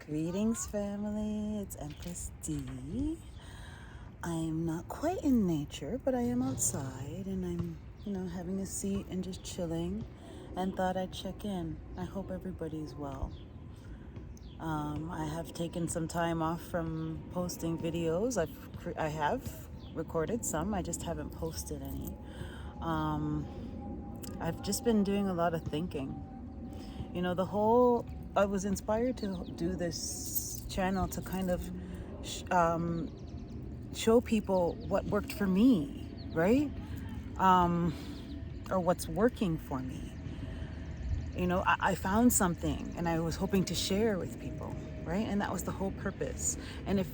Greetings, family. It's Empress D. I'm not quite in nature, but I am outside and I'm, having a seat and just chilling and thought I'd check in. I hope everybody's well. I have taken some time off from posting videos. I have recorded some, I just haven't posted any. I've just been doing a lot of thinking. I was inspired to do this channel to kind of show people what worked for me, right? Or what's working for me. I found something and I was hoping to share with people, right? And that was the whole purpose. And if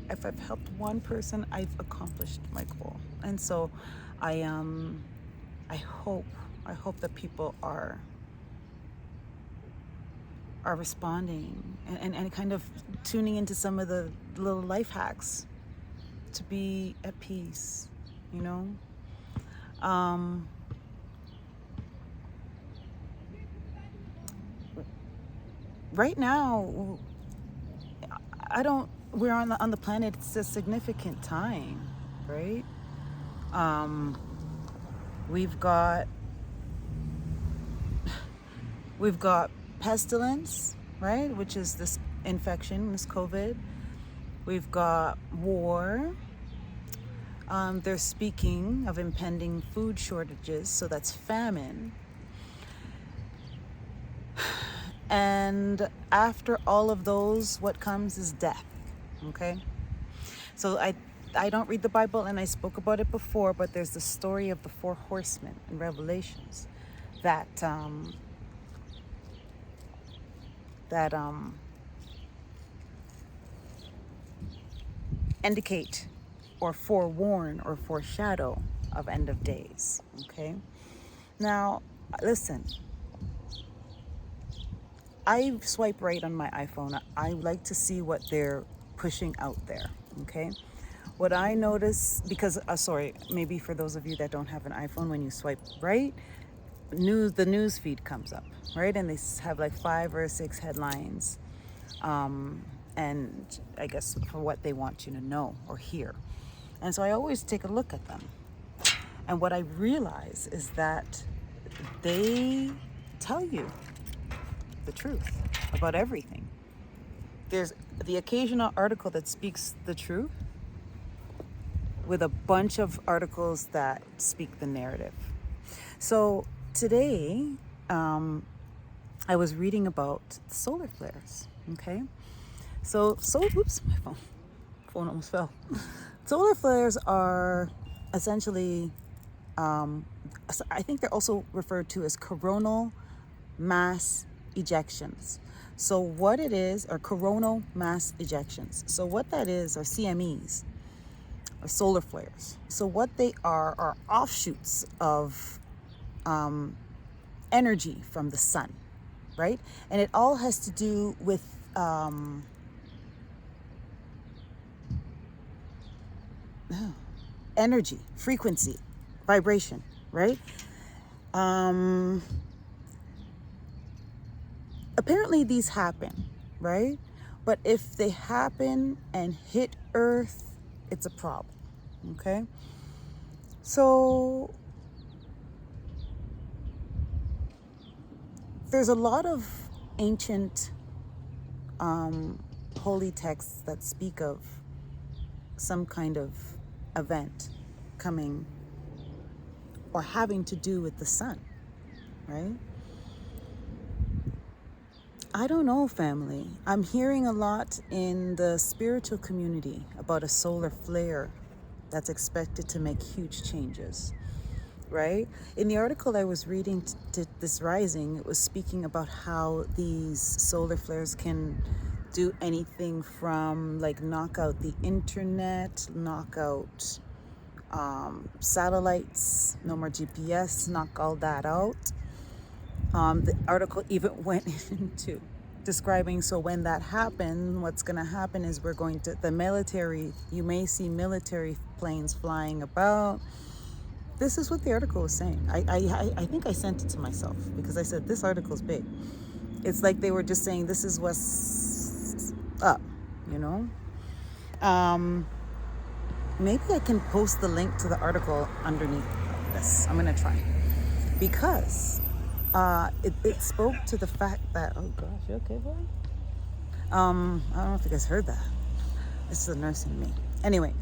I've helped one person, I've accomplished my goal. And so I hope that people are responding and kind of tuning into some of the little life hacks to be at peace, right now, we're on the planet, it's a significant time, right? We've got pestilence, right? Which is this infection, this COVID. We've got war. They're speaking of impending food shortages, so that's famine. And after all of those, what comes is death, okay? So I don't read the Bible, and I spoke about it before, but there's the story of the 4 horsemen in Revelations that indicate or forewarn or foreshadow of end of days, okay? Now, listen, I swipe right on my iPhone. I like to see what they're pushing out there, okay? What I notice, because, maybe for those of you that don't have an iPhone, when you swipe right, the news feed comes up, right? And they have like 5 or 6 headlines, and I guess for what they want you to know or hear. And so I always take a look at them. And what I realize is that they tell you the truth about everything. There's the occasional article that speaks the truth with a bunch of articles that speak the narrative. So today, I was reading about solar flares, okay? Oops, my phone almost fell. Solar flares are essentially, I think they're also referred to as coronal mass ejections. So what it is are coronal mass ejections. So what that is are CMEs, or solar flares. So what they are offshoots of energy from the sun, right? And it all has to do with energy, frequency, vibration, right? Apparently these happen, right? But if they happen and hit Earth, it's a problem, okay? So there's a lot of ancient holy texts that speak of some kind of event coming or having to do with the sun, right? I don't know, family. I'm hearing a lot in the spiritual community about a solar flare that's expected to make huge changes, right? In the article I was reading this rising, it was speaking about how these solar flares can do anything from like knock out the internet, knock out satellites, no more GPS, knock all that out. The article even went into describing, so when that happens, what's going to happen is you may see military planes flying about. This is what the article was saying. I think I sent it to myself because I said, this article's big. It's like they were just saying, this is what's up, you know. Maybe I can post the link to the article underneath this. I'm gonna try, because it spoke to the fact that, oh gosh, you okay, boy? I don't know if you guys heard that. This is the nurse in me. Anyway,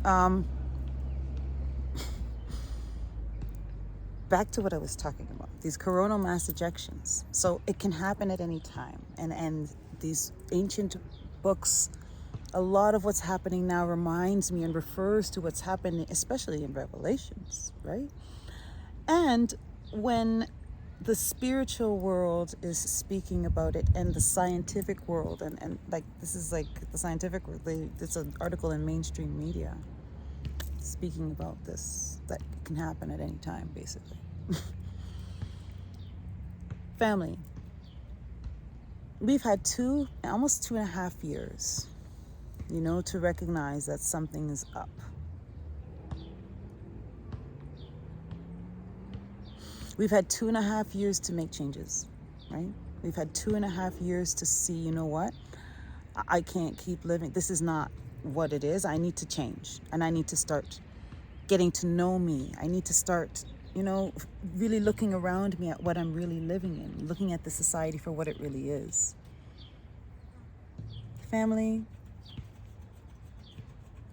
back to what I was talking about, these coronal mass ejections. So it can happen at any time. And these ancient books, a lot of what's happening now reminds me and refers to what's happening, especially in Revelations, right? And when the spiritual world is speaking about it, and the scientific world, and like, this is like the scientific world, it's an article in mainstream media speaking about this, that can happen at any time, basically. Family, we've had almost 2.5 years, you know, to recognize that something is up. We've had 2.5 years to make changes, right? We've had 2.5 years to see, you know what? I can't keep living. This is not what it is. I need to change, and I need to start getting to know me. I need to start, you know, really looking around me at what I'm really living in, looking at the society for what it really is. Family,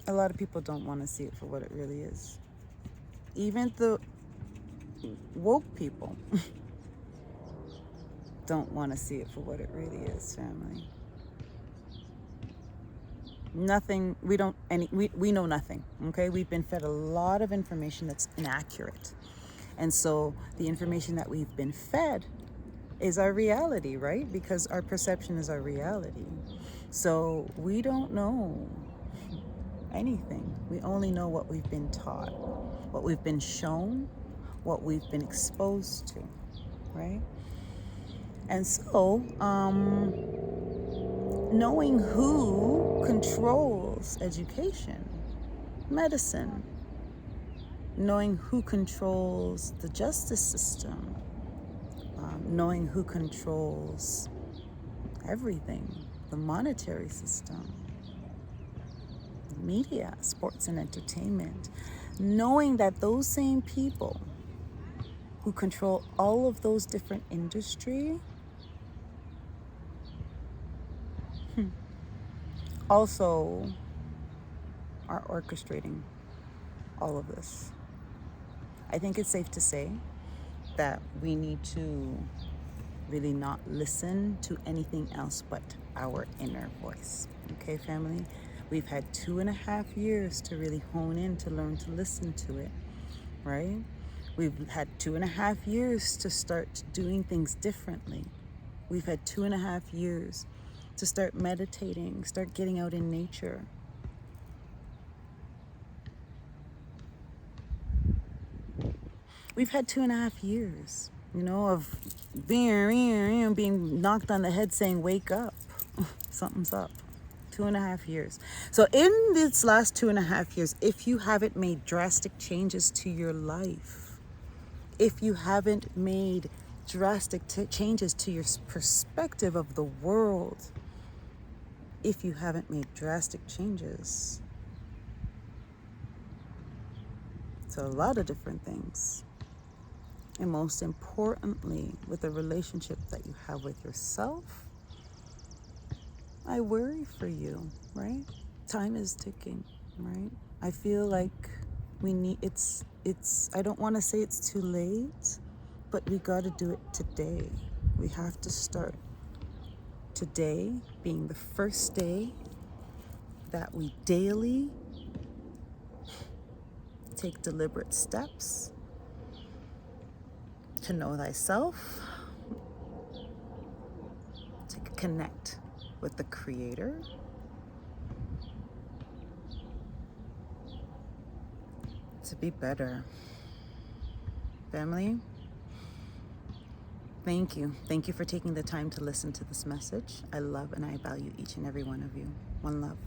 a lot of people don't want to see it for what it really is. Even the woke people don't want to see it for what it really is, family. Nothing, we know nothing, okay? We've been fed a lot of information that's inaccurate. And so the information that we've been fed is our reality, right? Because our perception is our reality. So we don't know anything. We only know what we've been taught, what we've been shown, what we've been exposed to, right? And so, knowing who controls education, medicine, knowing who controls the justice system, knowing who controls everything, the monetary system, media, sports and entertainment, knowing that those same people who control all of those different industries also are orchestrating all of this. I think it's safe to say that we need to really not listen to anything else but our inner voice. Okay, family? We've had 2.5 years to really hone in, to learn to listen to it, right? We've had 2.5 years to start doing things differently. We've had 2.5 years to start meditating, start getting out in nature. We've had 2.5 years, you know, of being knocked on the head saying, wake up, something's up. 2.5 years. So in this last 2.5 years, if you haven't made drastic changes to your life, if you haven't made drastic changes to your perspective of the world, if you haven't made drastic changes to a lot of different things, and most importantly, with the relationship that you have with yourself, I worry for you, right? Time is ticking, right? I feel like we need, I don't want to say it's too late, but we got to do it today. We have to start today, being the first day that we daily take deliberate steps to know thyself, to connect with the Creator, to be better. Family, thank you. Thank you for taking the time to listen to this message. I love and I value each and every one of you. One love.